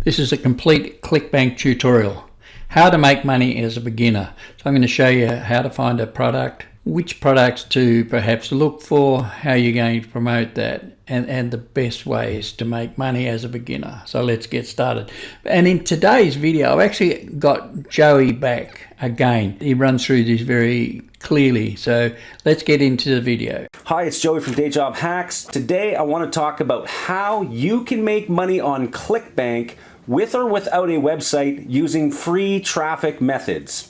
This is a complete ClickBank tutorial. How to make money as a beginner. So I'm going to show you how to find a product, which products to perhaps look for, how you're going to promote that, and the best ways to make money as a beginner. So let's get started. And in today's video, I've actually got Joey back again. He runs through this very clearly. So let's get into the video. Hi, it's Joey from Day Job Hacks. Today I want to talk about how you can make money on ClickBank with or without a website using free traffic methods.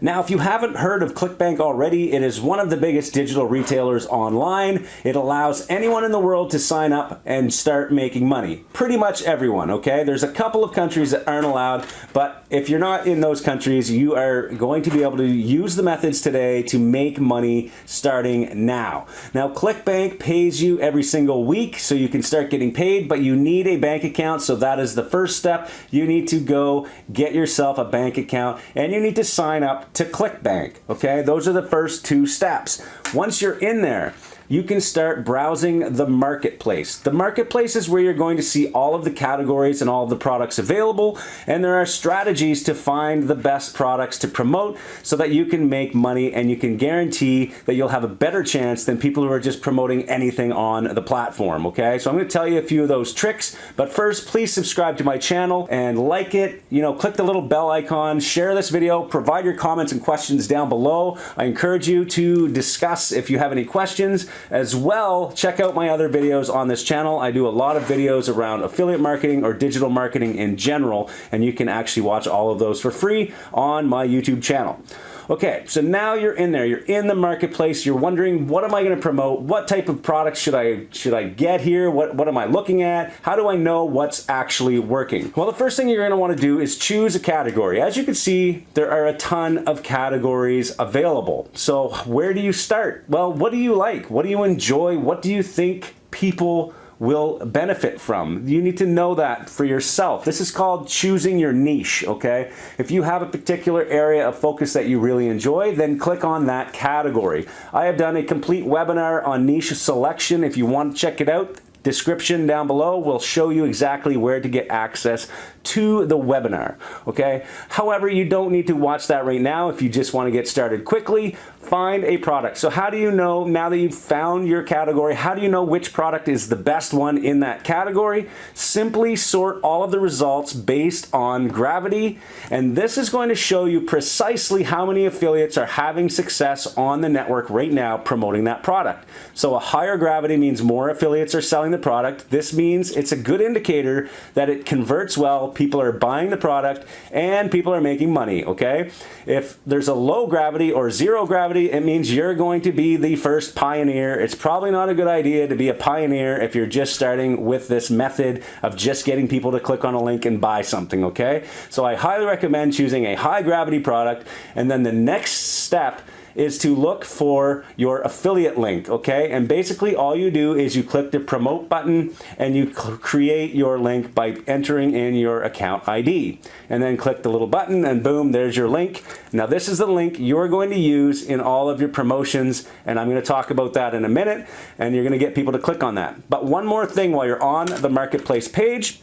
Now, if you haven't heard of ClickBank already, it is one of the biggest digital retailers online. It allows anyone in the world to sign up and start making money. Pretty much everyone, okay? There's a couple of countries that aren't allowed, but if you're not in those countries, you are going to be able to use the methods today to make money starting now. Now, ClickBank pays you every single week, so you can start getting paid, but you need a bank account, so that is the first step. You need to go get yourself a bank account, and you need to sign up to ClickBank, okay? Those are the first two steps. Once you're in there, you can start browsing the marketplace. The marketplace is where you're going to see all of the categories and all of the products available, and there are strategies to find the best products to promote so that you can make money, and you can guarantee that you'll have a better chance than people who are just promoting anything on the platform, okay? So I'm gonna tell you a few of those tricks, but first, please subscribe to my channel and like it, click the little bell icon, share this video, provide your comments and questions down below. I encourage you to discuss if you have any questions. As well, check out my other videos on this channel. I do a lot of videos around affiliate marketing or digital marketing in general, and you can actually watch all of those for free on my YouTube channel. Okay, so now you're in there, you're in the marketplace, you're wondering, what am I going to promote? What type of product should I get here? What am I looking at? How do I know what's actually working? Well, the first thing you're going to want to do is choose a category. As you can see, there are a ton of categories available. So where do you start? Well, what do you like? What do you enjoy? What do you think people will benefit from? You need to know that for yourself. This is called choosing your niche, okay? If you have a particular area of focus that you really enjoy, then click on that category. I have done a complete webinar on niche selection. If you want to check it out, description down below will show you exactly where to get access to the webinar, okay? However, you don't need to watch that right now. If you just want to get started quickly, find a product. So how do you know, now that you've found your category, how do you know which product is the best one in that category? Simply sort all of the results based on gravity, and this is going to show you precisely how many affiliates are having success on the network right now promoting that product. So a higher gravity means more affiliates are selling the product. This means it's a good indicator that it converts well, people are buying the product, and people are making money, okay? If there's a low gravity or zero gravity, it means you're going to be the first pioneer. It's probably not a good idea to be a pioneer if you're just starting with this method of just getting people to click on a link and buy something, okay? So I highly recommend choosing a high gravity product, and then the next step is to look for your affiliate link, okay? And basically all you do is you click the promote button and you create your link by entering in your account ID. And then click the little button and boom, there's your link. Now this is the link you're going to use in all of your promotions, and I'm going to talk about that in a minute, and you're going to get people to click on that. But one more thing while you're on the marketplace page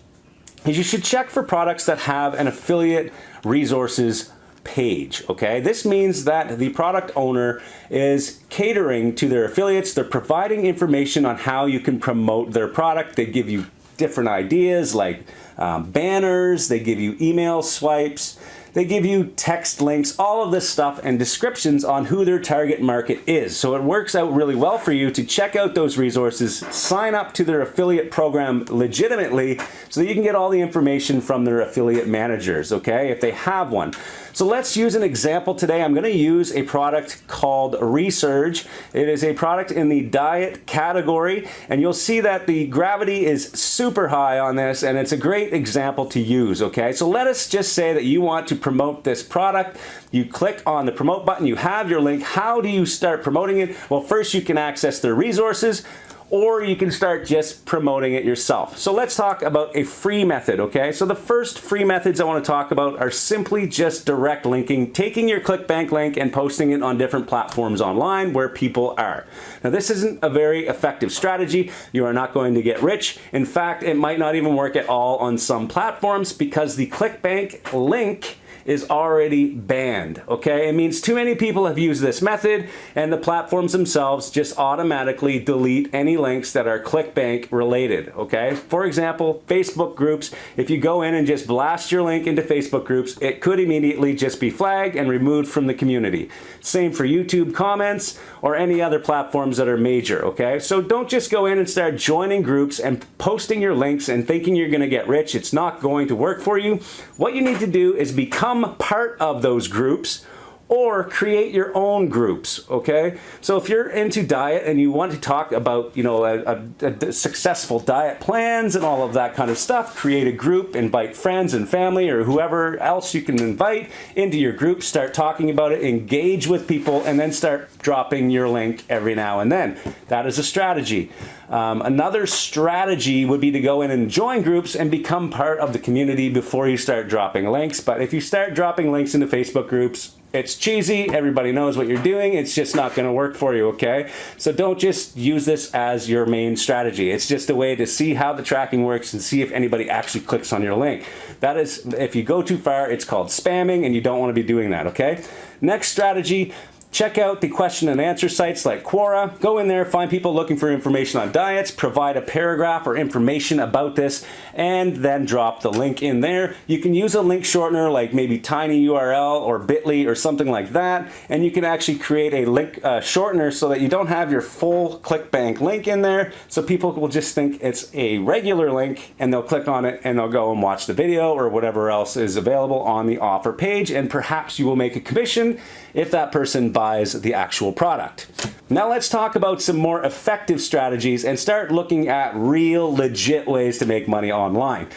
is you should check for products that have an affiliate resources page, okay? This means that the product owner is catering to their affiliates. They're providing information on how you can promote their product. They give you different ideas like banners, they give you email swipes, they give you text links, all of this stuff, and descriptions on who their target market is. So it works out really well for you to check out those resources, sign up to their affiliate program legitimately so that you can get all the information from their affiliate managers, okay, if they have one. So let's use an example today. I'm going to use a product called Resurge. It is a product in the diet category, and you'll see that the gravity is super high on this, and it's a great example to use, okay? So let us just say that you want to promote this product. You click on the promote button, you have your link. How do you start promoting it? Well, first you can access their resources, or you can start just promoting it yourself. So let's talk about a free method, okay? So the first free methods I want to talk about are simply just direct linking, taking your ClickBank link and posting it on different platforms online where people are. Now this isn't a very effective strategy. You are not going to get rich. In fact, it might not even work at all on some platforms because the ClickBank link is already banned, okay? It means too many people have used this method and the platforms themselves just automatically delete any links that are ClickBank related, okay? For example, Facebook groups, if you go in and just blast your link into Facebook groups, it could immediately just be flagged and removed from the community. Same for YouTube comments or any other platforms that are major, okay? So don't just go in and start joining groups and posting your links and thinking you're gonna get rich. It's not going to work for you. What you need to do is become part of those groups or create your own groups, okay? So if you're into diet and you want to talk about, you know, a successful diet plans and all of that kind of stuff, create a group, invite friends and family or whoever else you can invite into your group, start talking about it, engage with people, and then start dropping your link every now and then. That is a strategy. Another strategy would be to go in and join groups and become part of the community before you start dropping links. But if you start dropping links into Facebook groups, it's cheesy, everybody knows what you're doing, it's just not going to work for you, okay? So don't just use this as your main strategy. It's just a way to see how the tracking works and see if anybody actually clicks on your link. That is, if you go too far, it's called spamming and you don't want to be doing that, okay? Next strategy, check out the question and answer sites like Quora. Go in there, find people looking for information on diets, provide a paragraph or information about this, and then drop the link in there. You can use a link shortener like maybe tinyurl or bit.ly or something like that, and you can actually create a link shortener so that you don't have your full ClickBank link in there, so people will just think it's a regular link and they'll click on it and they'll go and watch the video or whatever else is available on the offer page, and perhaps you will make a commission if that person buys the actual product. Now let's talk about some more effective strategies and start looking at real legit ways to make money online.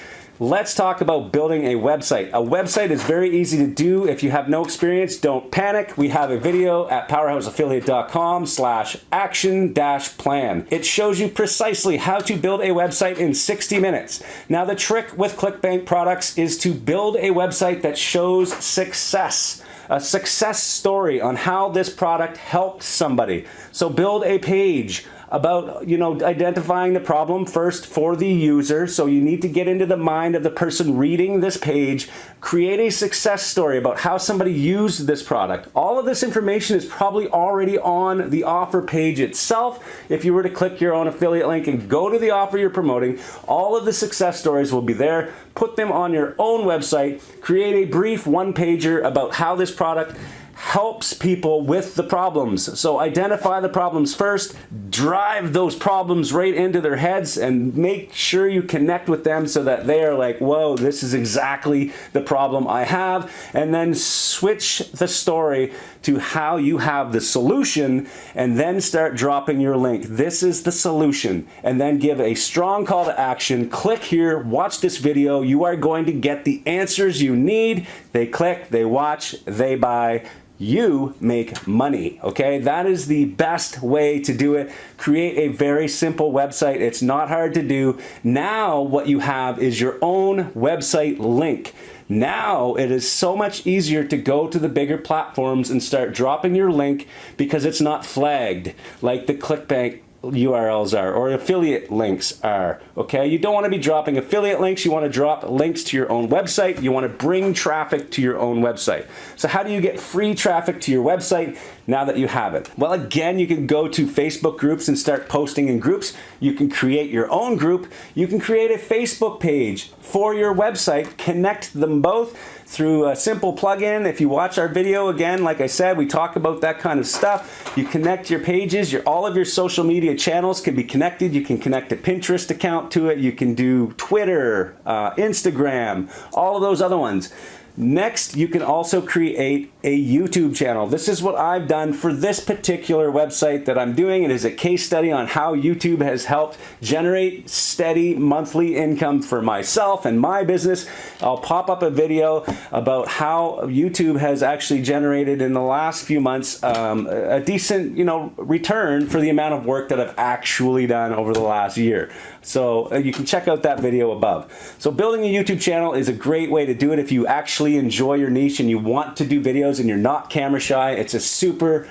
Let's talk about building a website. A website is very easy to do. If you have no experience, don't panic. We have a video at powerhouseaffiliate.com/action-plan. It shows you precisely how to build a website in 60 minutes. Now the trick with ClickBank products is to build a website that shows success. A success story on how this product helped somebody. So build a page about, you know, identifying the problem first for the user. So you need to get into the mind of the person reading this page, create a success story about how somebody used this product. All of this information is probably already on the offer page itself. If you were to click your own affiliate link and go to the offer you're promoting, all of the success stories will be there. Put them on your own website, create a brief one-pager about how this product helps people with the problems. So identify the problems first, drive those problems right into their heads, and make sure you connect with them so that they are like, whoa, this is exactly the problem I have. And then switch the story to how you have the solution, and then start dropping your link. This is the solution. And then give a strong call to action. Click here, watch this video. You are going to get the answers you need. They click, they watch, they buy. You make money, okay? That is the best way to do it. Create a very simple website. It's not hard to do. Now what you have is your own website link. Now it is so much easier to go to the bigger platforms and start dropping your link because it's not flagged like the ClickBank URLs are or affiliate links are, okay? You don't want to be dropping affiliate links. You want to drop links to your own website. You want to bring traffic to your own website. So how do you get free traffic to your website now that you have it? Well, again, you can go to Facebook groups and start posting in groups. You can create your own group. You can create a Facebook page for your website, connect them both through a simple plugin. If you watch our video, again, like I said, we talk about that kind of stuff. You connect your pages, all of your social media channels can be connected. You can connect a Pinterest account to it. You can do Twitter, Instagram, all of those other ones. Next, you can also create a YouTube channel. This is what I've done for this particular website that I'm doing. It is a case study on how YouTube has helped generate steady monthly income for myself and my business. I'll pop up a video about how YouTube has actually generated in the last few months a decent, return for the amount of work that I've actually done over the last year. So you can check out that video above. So building a YouTube channel is a great way to do it if you actually enjoy your niche and you want to do videos and you're not camera shy. It's a super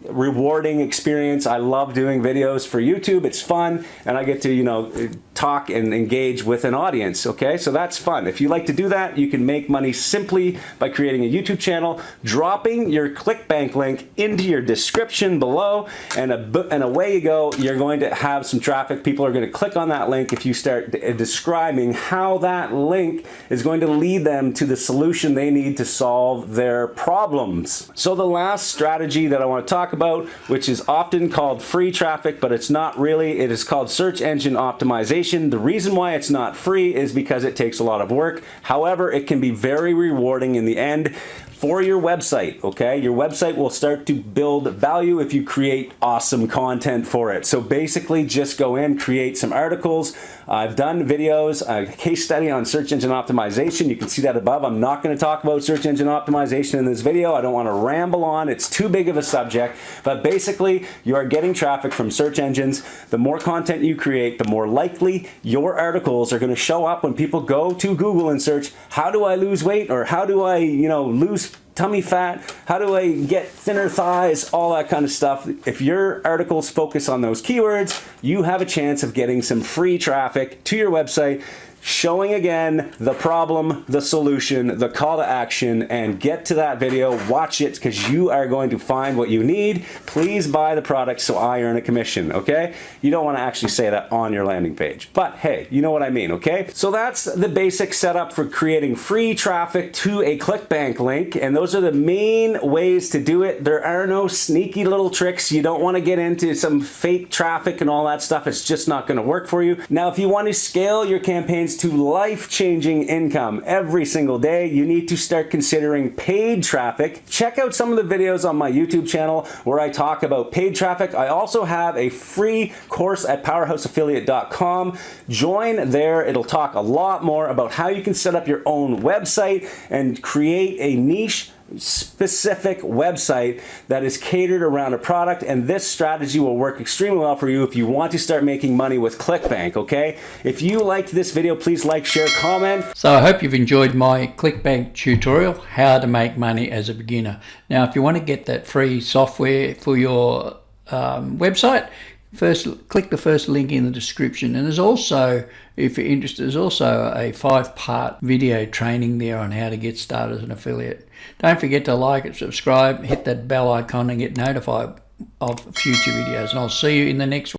rewarding experience. I love doing videos for YouTube. It's fun, and I get to, talk and engage with an audience, okay? So that's fun. If you like to do that, you can make money simply by creating a YouTube channel, dropping your ClickBank link into your description below, and away you go. You're going to have some traffic. People are going to click on that link if you start describing how that link is going to lead them to the solution they need to solve their problems. So the last strategy that I want to talk about, which is often called free traffic, but it's not really. It is called search engine optimization. The reason why it's not free is because it takes a lot of work. However, it can be very rewarding in the end for your website, okay? Your website will start to build value if you create awesome content for it. So basically just go in, create some articles. I've done videos, a case study on search engine optimization. You can see that above. I'm not going to talk about search engine optimization in this video. I don't want to ramble on. It's too big of a subject. But basically, you are getting traffic from search engines. The more content you create, the more likely your articles are going to show up when people go to Google and search, how do I lose weight? Or how do I, lose tummy fat? How do I get thinner thighs? All that kind of stuff. If your articles focus on those keywords, you have a chance of getting some free traffic to your website, showing again the problem, the solution, the call to action, and get to that video, watch it, because you are going to find what you need. Please buy the product so I earn a commission, okay? You don't want to actually say that on your landing page, but hey, you know what I mean, okay? So that's the basic setup for creating free traffic to a ClickBank link, and those are the main ways to do it. There are no sneaky little tricks. You don't want to get into some fake traffic and all that stuff. It's just not going to work for you. Now, if you want to scale your campaigns to life-changing income every single day, you need to start considering paid traffic. Check out some of the videos on my YouTube channel where I talk about paid traffic. I also have a free course at powerhouseaffiliate.com. Join there. It'll talk a lot more about how you can set up your own website and create a niche specific website that is catered around a product, and this strategy will work extremely well for you if you want to start making money with ClickBank, okay? If you liked this video, please like, share, comment. So I hope you've enjoyed my ClickBank tutorial, how to make money as a beginner. Now, if you want to get that free software for your website, first click the first link in the description, and there's also, if you're interested, there's also a 5-part video training there on how to get started as an affiliate. Don't forget to like it, subscribe, hit that bell icon and get notified of future videos, and I'll see you in the next one.